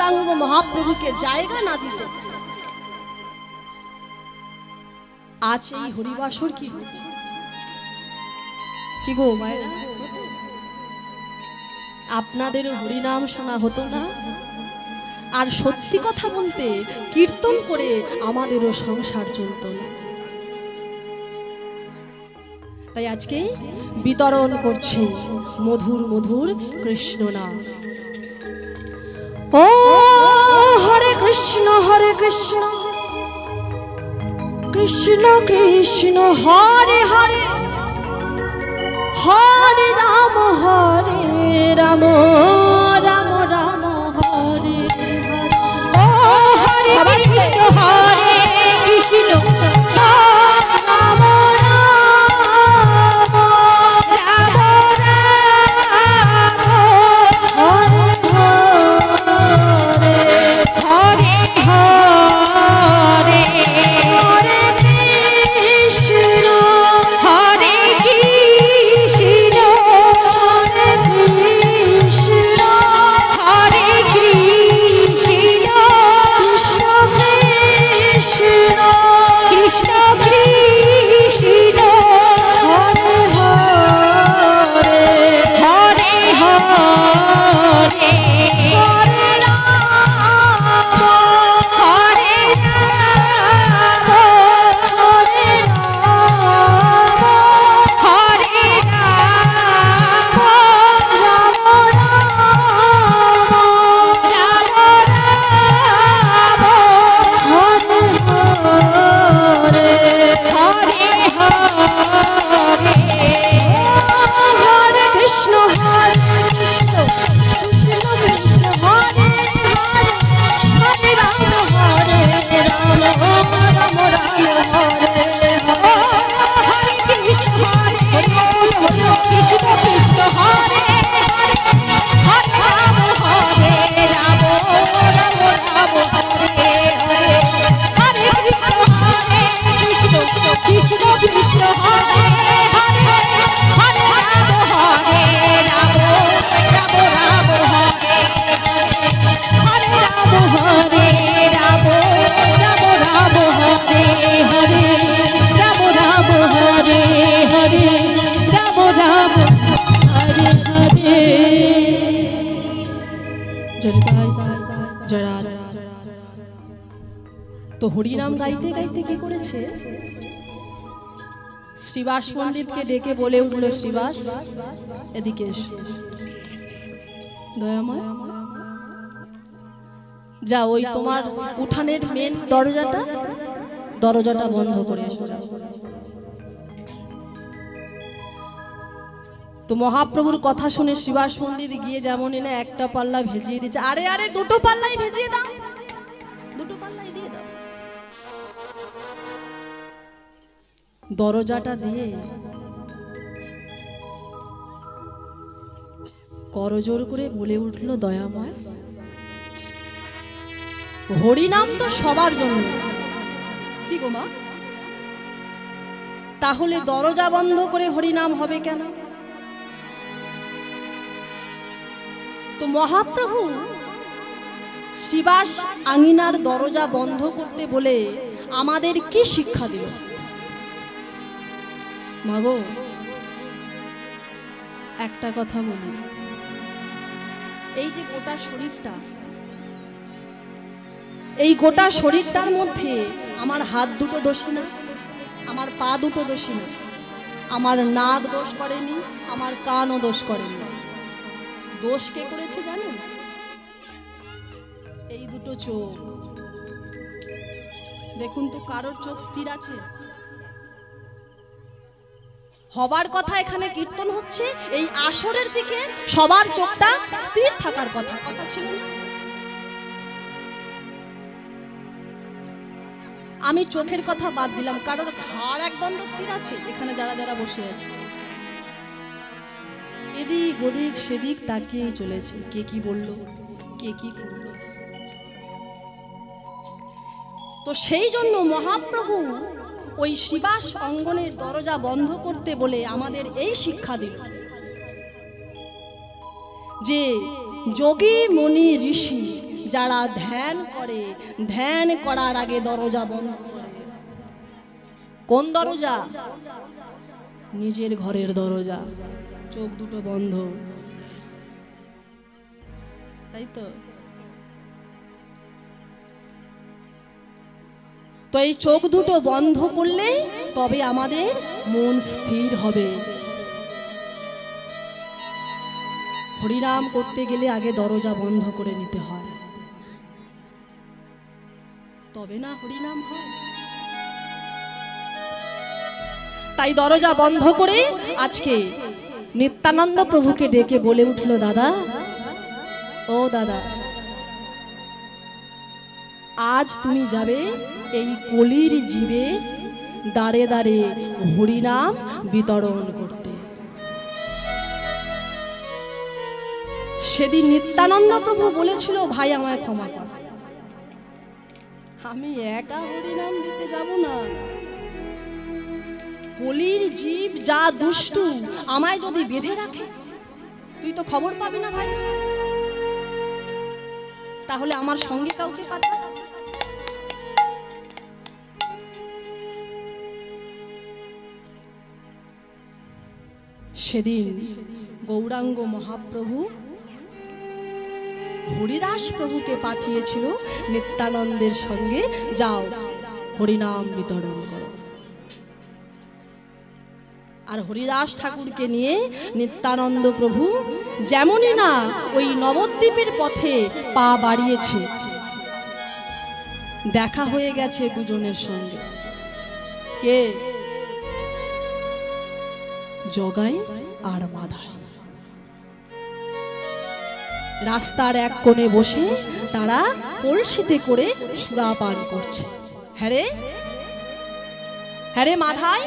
গৌরাঙ্গ মহাপ্রভুকে জায়গা না দিত, আজ এই হরিবাসর কি হতো? কি গো মায়েরা, আপনাদের হরিনাম শোনা হতো না? আর সত্যি কথা বলতে কীর্তন করে আমাদেরও সংসার চলত না। তাই আজকে বিতরণ করছে মধুর মধুর কৃষ্ণ নাম। ও হরে কৃষ্ণ কৃষ্ণ কৃষ্ণ হরে হরে, হরে রাম রাম রাম হরে হরে। ও হরে কৃষ্ণ হরে কৃষ্ণ রাম রাম রাম রাম হরে হরে হরে হরে কৃষ্ণ হরে কৃষ্ণ হরে কৃষ্ণ হরে কৃষ্ণ কৃষ্ণ কৃষ্ণ কৃষ্ণ কৃষ্ণ হরে হরে হরে হরে হরে রাম হরে রাম হরে রাম হরে রাম রাম রাম হরে হরে হরে হরে হরে কৃষ্ণ কৃষ্ণ কৃষ্ণ কৃষ্ণ হরে হরে হরে রাম হরে রাম রাম রাম হরে হরে কৃষ্ণ কৃষ্ণ কৃষ্ণ হরে হরে হরে রাম হরে রাম রাম রাম হরে হরে হরে কৃষ্ণ কৃষ্ণ কৃষ্ণ কৃষ্ণ হরে হরে হরে রাম হরে রাম রাম রাম হরে হরে রাম হরে রাম রাম রাম হরে হরে রাম রাম হরে হরে রাম রাম হরে হরে। জয় রাধে। তো হরিনাম গাইতে গাইতে কি করেছে, শ্রীবাস পণ্ডিতকে ডেকে বলে উঠল, শ্রীবাস এদিকে এসো, দয়াময় যা ওই তোমার উঠানের মেন দরজাটা বন্ধ করে এসো। তো মহাপ্রভুর কথা শুনে শ্রীবাস পণ্ডিত গিয়ে যেমন এনে একটা পাল্লা ভেজিয়ে দিচ্ছে, আরে আরে দুটো পাল্লাই ভেজিয়ে দাও, দুটো পাল্লাই দিয়ে দাও। দরজাটা দিয়ে করজোর করে বলে উঠল, দয়াময় হরিনাম তো সবার জন্য, কি গো মা, তাহলে দরজা বন্ধ করে হরিনাম হবে কেন? তো মহাপ্রভু শ্রীবাস আঙিনার দরজা বন্ধ করতে বলে আমাদের কি শিক্ষা দিল? মাগো একটা কথা বলি, এই যে গোটা শরীরটা, এই গোটা শরীরটার মধ্যে আমার হাত দুটো দোষী না, আমার পা দুটো দোষী না, আমার নাক দোষ করেনি, আমার কানও দোষ করেনি। দোষ কে করেছে জানেন? এই দুটো চোখ। দেখুন তো কারোর চোখ স্থির আছে? হবার কথা এখানে কীর্তন হচ্ছে, এই আসরের দিকে সবার চোখটা স্থির থাকার কথা ছিল না? আমি চোখের কথা বাদ দিলাম, কারোর ঘাড় একদম স্থির আছে? এখানে যারা যারা বসে আছে এদিক ওদিক সেদিক তাকিয়ে চলেছে, কে কি বলল, কে কি করল। তো সেই জন্য মহাপ্রভু ওই শ্রীবাস অঙ্গনের দরজা বন্ধ করতে বলে আমাদের এই শিক্ষা দিল যে যোগী মনি ঋষি যারা ধ্যান করে, ধ্যান করার আগে দরজা বন্ধ করে। কোন দরজা? নিজের ঘরের দরজা, চোখ দুটো বন্ধ, তাই তো। তো এই চোখ দুটো বন্ধ করলে তবে আমাদের মন স্থির হবে। হরিনাম করতে গেলে আগে দরজা বন্ধ করে নিতে হয়, তবে না হরিনাম হয়। তাই দরজা বন্ধ করে আজকে নিত্যানন্দ প্রভুকে ডেকে বলে উঠল, দাদা, ও দাদা, আজ তুমি যাবে এই কলির জীবের দাঁড়ে দাঁড়ে হরিনাম বিতরণ করতে। সেদিন নিত্যানন্দ প্রভু বলেছিল, ভাই আমায় ক্ষমা কর, আমি একা হরিনাম দিতে যাব না। কলির জীব যা দুষ্টু, আমায় যদি বেঁধে রাখে তুই তো খবর পাবি না ভাই, তাহলে আমার সঙ্গে কাউকে পাঠা। সেদিন গৌরাঙ্গ মহাপ্রভু হরিদাস প্রভুকে পাঠিয়েছিল নিত্যানন্দের সঙ্গে, যাও হরিনাম বিতরণ করো। আর হরিদাস ঠাকুরকে নিয়ে নিত্যানন্দ প্রভু যেমনই না ওই নবদ্বীপের পথে পা বাড়িয়েছে, দেখা হয়ে গেছে দুজনের সঙ্গে। কে? জগাই আর মাধাই। রাস্তার এক কোণে বসে তারা কলসিতে করে সুরা পান করছে। হ্যাঁ রে, হ্যাঁ রে মাধাই,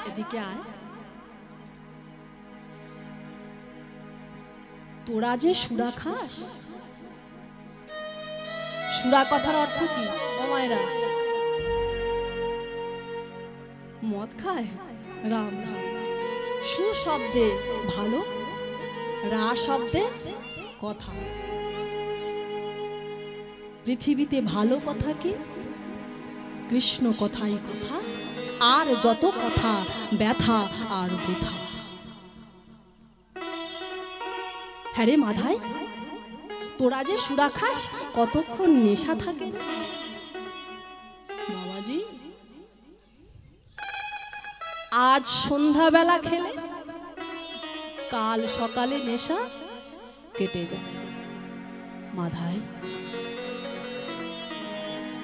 এদিকে আয়। তোরা যে সুরা খাস, সুরা কথার অর্থ কি ও মায়েরা? মদ খায়? রাম রাম। সু শব্দে ভালো, রা শব্দে কথা। পৃথিবীতে ভালো কথা কি? কৃষ্ণ কথাই কথা, আর যত কথা ব্যথা আর বৃথা। হ্যাঁ রে মাধাই, তোরা যে সুরা খাস কতক্ষণ নেশা থাকে? বাবাজি, আজ সন্ধ্যাবেলা খেলে কাল সকালে নেশা কেটে যায়। মাধাই,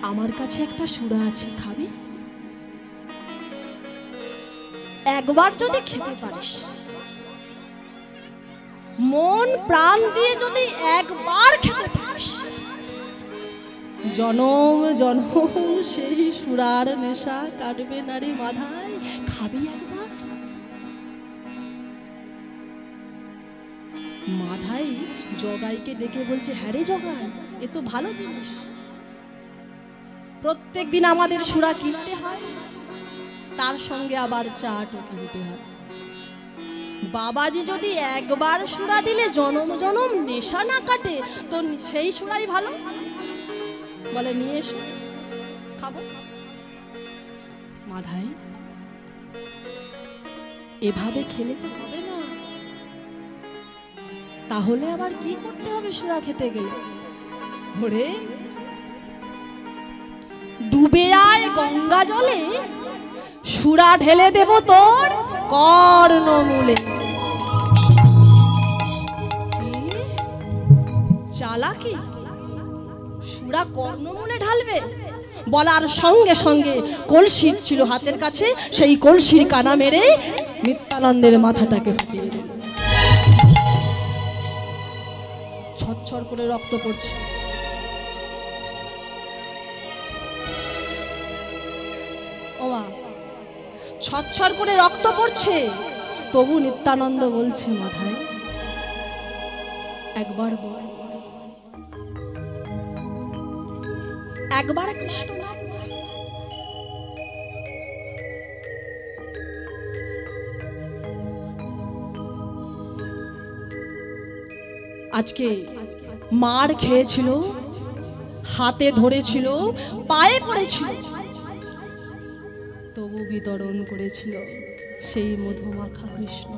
আমার কাছে একটা সুরা আছে, খাবি? একবার যদি খেতে পারিস, মন প্রাণ দিয়ে যদি একবার খেতে পারিস, জনম জনম সেই সুরার নেশা কাটবে না রে মাধাই। খাবি একবার? মাধাই জগাইকে ডেকে বলছে, হ্যাঁ রে জগাই, এ তো ভালো জিনিস। প্রত্যেক দিন আমাদের সুরা কিনতে হয়, তার সঙ্গে আবার চাটও কিনতে হয়। বাবাজি যদি একবার সুরা দিলে জনম জনম নেশা না কাটে, তো সেই সুরাই ভালো। বলে নিয়ে এসো, খাবো। মাধাই, এভাবে খেলে তো হবে না, তাহলে আবার কি করতে হবে সুরা খেতে গেলে? ওরে, ডুবে আয় গঙ্গা জলে, সুরা ঢেলে দেব তোর কর্ণমূলে। চালাকি, সুরা কর্ণমূলে ঢালবে? বলার সঙ্গে সঙ্গে কলসি ছিল হাতের কাছে, সেই কলসির কানা মেরে নিত্যানন্দের মাথাটাকে ফুটিয়ে দিল। ছটছট করে রক্ত পড়ছে। ওমা, ছটছট করে রক্ত পড়ছে, তবু নিত্যানন্দ বলছে, মাথায় একবার বল, একবার কৃষ্ণ নাম। আজকে মার খেয়েছিল হাতে ধরেছিল, পায়ে পড়েছিল, তবু বিতরণ করেছিল সেই মধুমাখা কৃষ্ণ।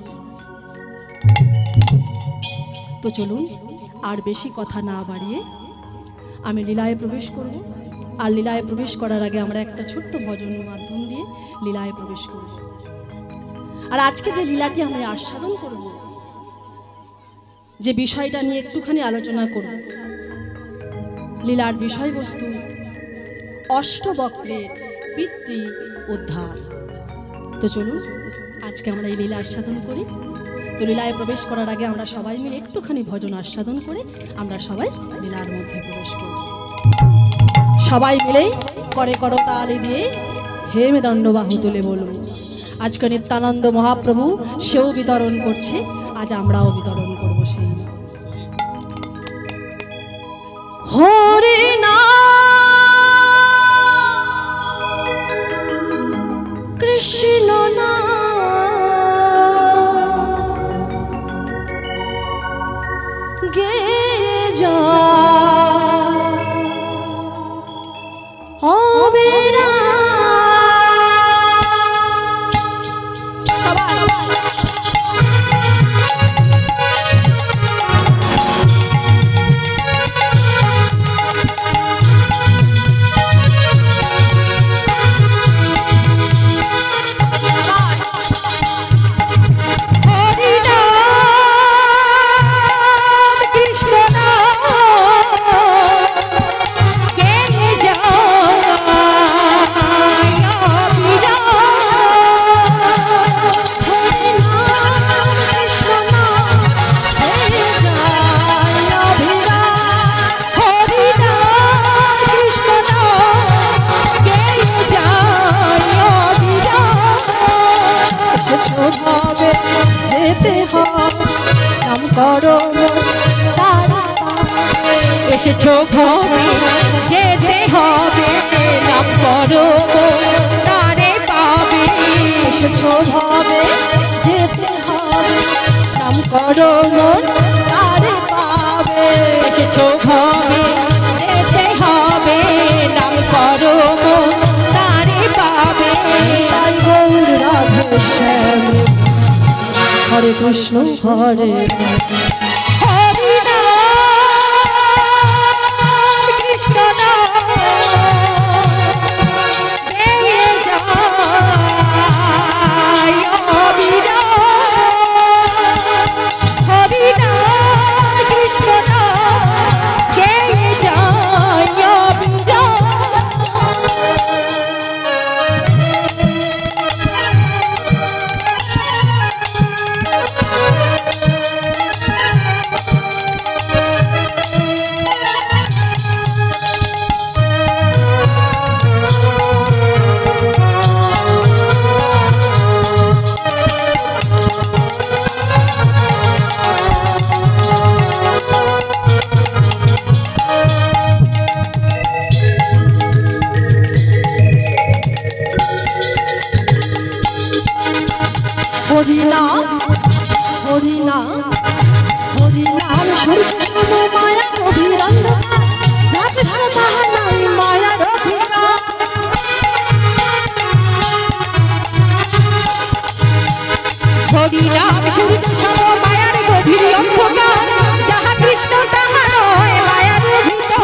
তো চলুন আর বেশি কথা না বাড়িয়ে আমি লীলায় প্রবেশ করব। আর লীলায় প্রবেশ করার আগে আমরা একটা ছোট্ট ভজন মাধ্যম দিয়ে লীলায় প্রবেশ করব। আর আজকে যে লীলাটি আমি আস্বাদন করব, যে বিষয়টা নিয়ে একটুখানি আলোচনা করব, লীলার বিষয়বস্তু অষ্টবক্রের পিতৃ উদ্ধার। তো চলুন আজকে আমরা এই লীলা আস্বাদন করি। তো লীলায় প্রবেশ করার আগে আমরা সবাই মিলে একটুখানি ভজন আস্বাদন করে আমরা সবাই লীলার মধ্যে প্রবেশ করব। সবাই মিলে করে করতালি দিয়ে হেমে দণ্ডবাহু তুলে বলুন, আজকে নিত্যানন্দ মহাপ্রভু সেও বিতরণ করছে, আজ আমরাও বিতরণ করব সেই হরে না কৃষ্ণ না গে যা অবিরা এসেছো ঘরে যেতে হবে, নাম করো তারে পাবে। এসেছো ভাবে যেতে হবে, নাম করো তারে পাবে। এসেছো ঘরে যেতে হবে, নাম করো তারে পাবে। তাই গৌর রাধে শ্যাম হরে কৃষ্ণ হরে হরিনাম হরিনাম হরিনাম সূর্য সম মায়া গভীর অন্ধকার, যা কৃষ্ণ তাহা নাই মায়ার অধিকার। হরিনাম সূর্য সম মায়ার গভীর অন্ধকার, যাহা কৃষ্ণ তাহা নয় মায়ার অধিকার।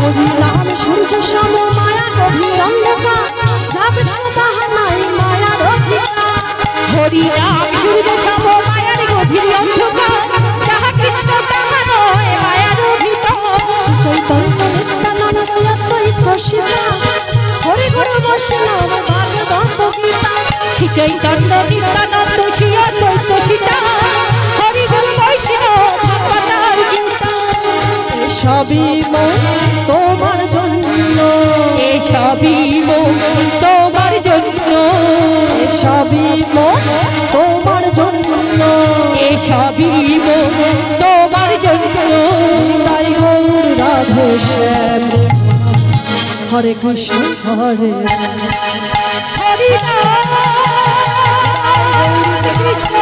হরিনাম সূর্য সম মায়া গভীর অন্ধকার, যা কৃষ্ণ তাহা নাই মায়ার অধিকার। হরিনাম সূর্য সম মায়ার গভীর অন্ধকার, যাহা কৃষ্ণ তাহা নয় মায়ার অধিকার। শ্রীচৈতন্য নিত্যানন্দ অদ্বৈত সীতা, হরি গুরু বৈষ্ণব ভাগবত গীতা। শ্রীচৈতন্য নিত্যানন্দ শ্রী অদ্বৈত সীতা, হরি গুরু বৈষ্ণব ভাগবত গীতা। এসবই মন তোমার জন্য, এসবই মন তোমার জন্য, এসবই মন তোমার জন্য, এসবই মন তোমার জন্য। তাই গৌর রাধে শ্যাম হরে কৃষ্ণ হরে হরে কৃষ্ণ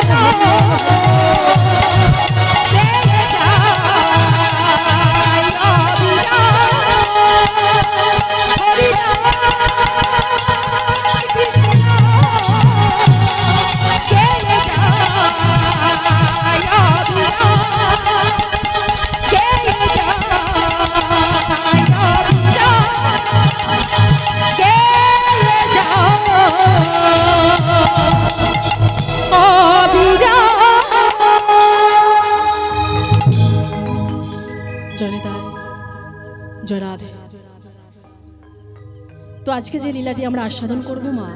তো আজকে যে লীলাটি আমরা আস্বাদন করব মা,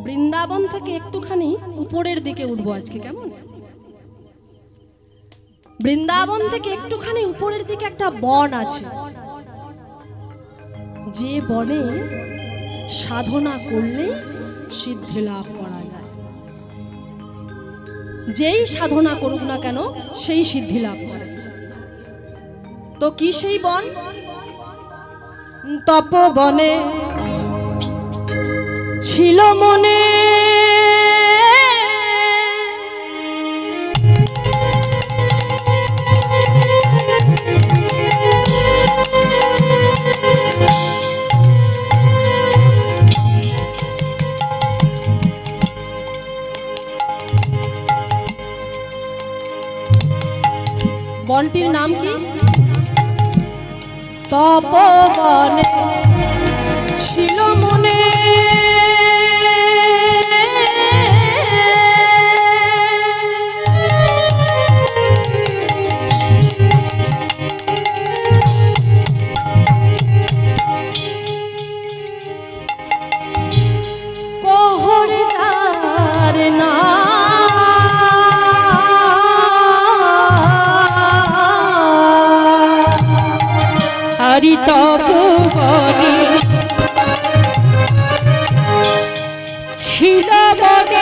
বৃন্দাবন থেকে একটুখানি উপরের দিকে উঠবো আজকে, কেমন? বৃন্দাবন থেকে একটুখানি উপরের দিকে একটা বন আছে, যে বনে সাধনা করলে সিদ্ধি লাভ করা যায়। যেই সাধনা করুক না কেন সেই সিদ্ধি লাভ করে। তো কি সেই বন? তপবনে ছিল মনে বনটির নাম কি? তপবনে ছিল মনে তপবনে ছিল মনে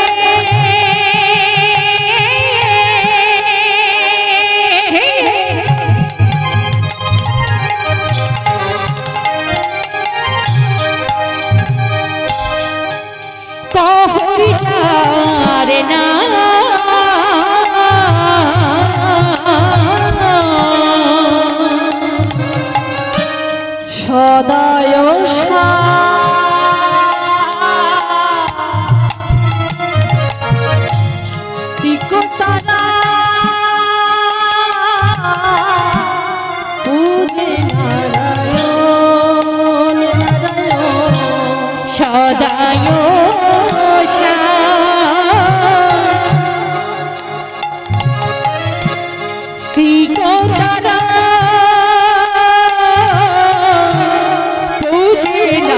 কহর যার না সদায় তিকতারা পূজে নারায়ণ নারায়ণ সদায় তিকতারা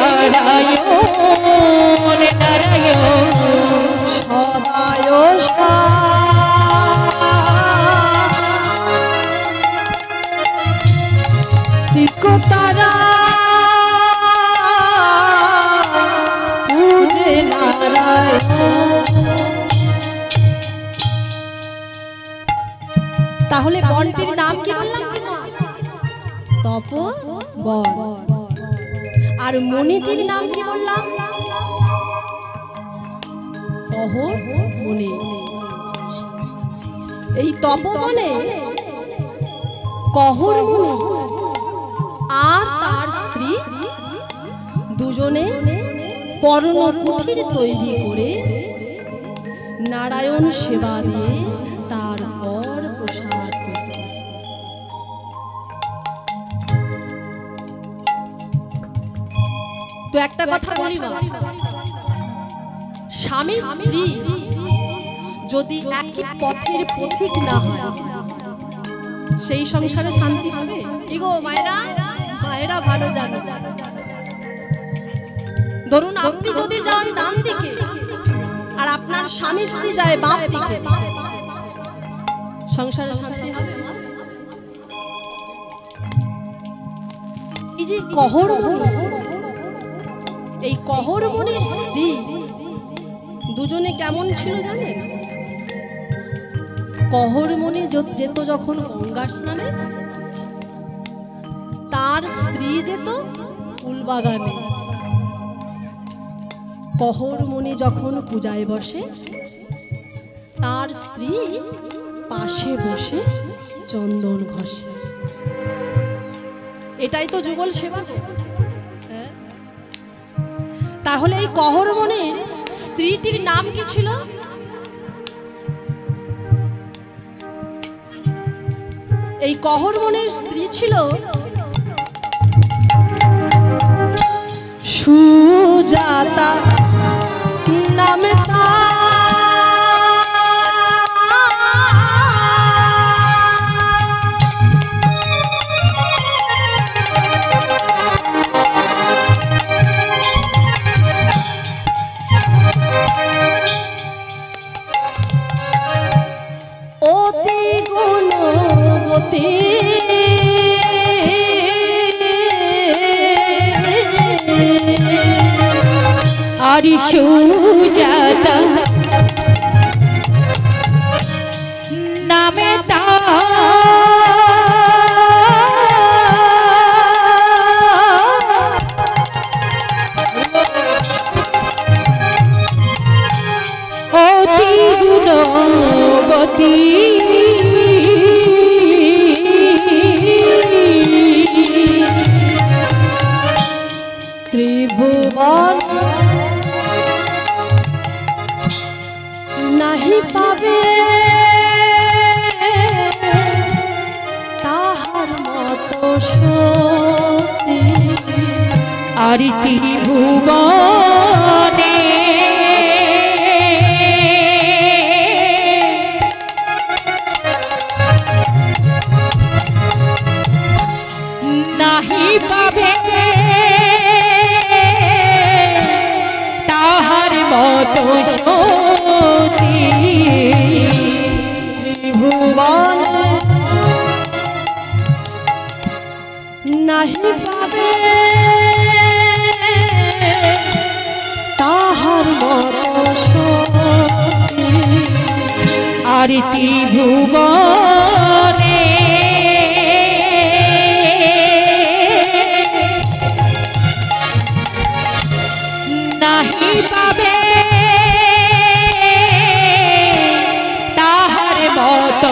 নারায়ণ নারায়ণ সদায় তিকতারা পূজে নারায়ণ। তাহলে বনটির নাম কি বললাম? তপবন। আর মণিটির নাম কি বললাম? কহর মণি। এই তপবনে কহর মণি আর তার স্ত্রী দুজনে পর্ণকুঠির তৈরি করে নারায়ণ সেবা দিয়ে তারপর প্রসাদ পেত। তো একটা কথা বলি মা, স্বামী স্ত্রী যদি একই পথের পথিক না হয় সেই সংসারে শান্তি হবে? কি গো মায়েরা? মায়েরা ভালো জানো। ধরুন আপনি যদি যান ডান দিকে আর আপনার স্বামী যদি যায় বাম দিকে, সংসারে শান্তি হবে? এই যে কহরমণি, এই কহরমণির স্ত্রী দুজনে কেমন ছিল জানেন? কহরমণি যেত যখন গঙ্গা স্নানে, তার স্ত্রী যেত ফুলবাগানে। কহরমণি যখন পূজায় বসে, তার স্ত্রী পাশে বসে চন্দন ঘষে। এটাই তো যুগল সেবা। তাহলে এই কহরমণির স্ত্রীটির নাম কি ছিল? এই কহরমণির স্ত্রী ছিল সুজাতা নামে সতী আর সুজাতা নামে অতি গুণবতী ত্রিভুবন নাহি পাবে তাহার মতো সতী আর ত্রিভুবনে নাহি পাবে তাহার মতো সতী ত্রিভুবন নাহি পাবে তাহার মতো সতী আর ত্রিভুবনে নাহি পাবে তাহার মতো